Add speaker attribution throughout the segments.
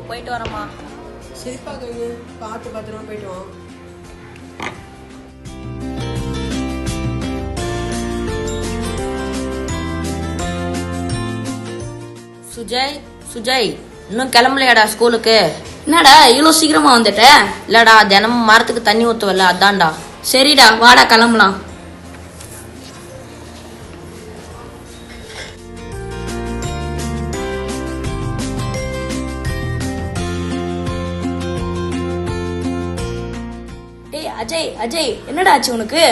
Speaker 1: போயிட்டு வரேம்மா.
Speaker 2: சரிப்பா கண்ணு, பார்த்து பத்திரமா போயிட்டு வா.
Speaker 1: சுஜய் இன்னும் கிளம்பலையாடா ஸ்கூலுக்கு?
Speaker 3: என்னடா இவ்வளோ சீக்கிரமா வந்துட்ட?
Speaker 1: இல்லடா தினமும் மரத்துக்கு தண்ணி ஊற்றுவல்ல, அதான்டா.
Speaker 3: சரிடா, வாடா கிளம்பலாம். டேய் அஜய், அஜய் என்னடா ஆச்சு உனக்கு?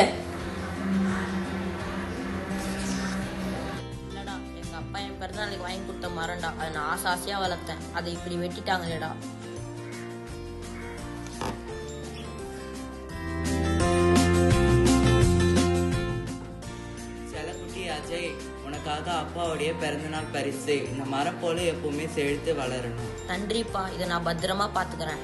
Speaker 1: இல்லடா, எங்க அப்பா என் பிறந்தநாளைக்கு வாங்கி கொடுத்த மரம்டா, அதை நான் ஆசையா வளர்த்தேன், அதை இப்படி வெட்டிட்டாங்களேடா.
Speaker 4: அஜய், உனக்காக அப்பாவுடைய பிறந்தநாள் பரிசு. இந்த மரம் போல எப்பவுமே செழித்து வளரணும்.
Speaker 1: நன்றிப்பா, இதை நான் பத்திரமா பாத்துக்கிறேன்.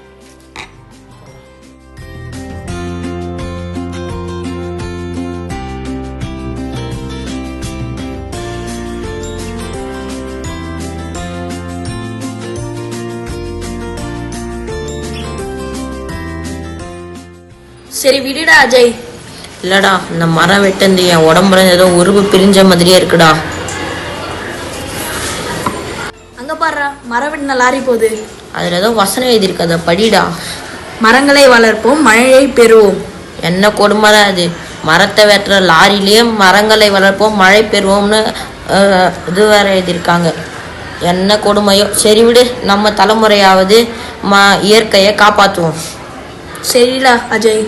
Speaker 3: சரி விடுடா அஜய்.
Speaker 1: இல்லடா, இந்த மரம் வெட்டந்து என் உடம்புல ஏதோ உருவு பிரிஞ்ச மாதிரியே இருக்குடா.
Speaker 3: அங்க பாடுறா, மரம் வெட்டின லாரி போகுது.
Speaker 1: அதுல ஏதோ வசனம் எழுதியிருக்கு, அதை படிடா.
Speaker 3: மரங்களை வளர்ப்போம், மழையை பெறுவோம்.
Speaker 1: என்ன கொடுமைதான் அது. மரத்தை வெட்டுற லாரிலேயே மரங்களை வளர்ப்போம், மழை பெறுவோம்னு இது வேற எழுதியிருக்காங்க. என்ன கொடுமையோ. சரி விடு, நம்ம தலைமுறையாவது இயற்கையை காப்பாற்றுவோம்.
Speaker 3: சரிடா அஜய்.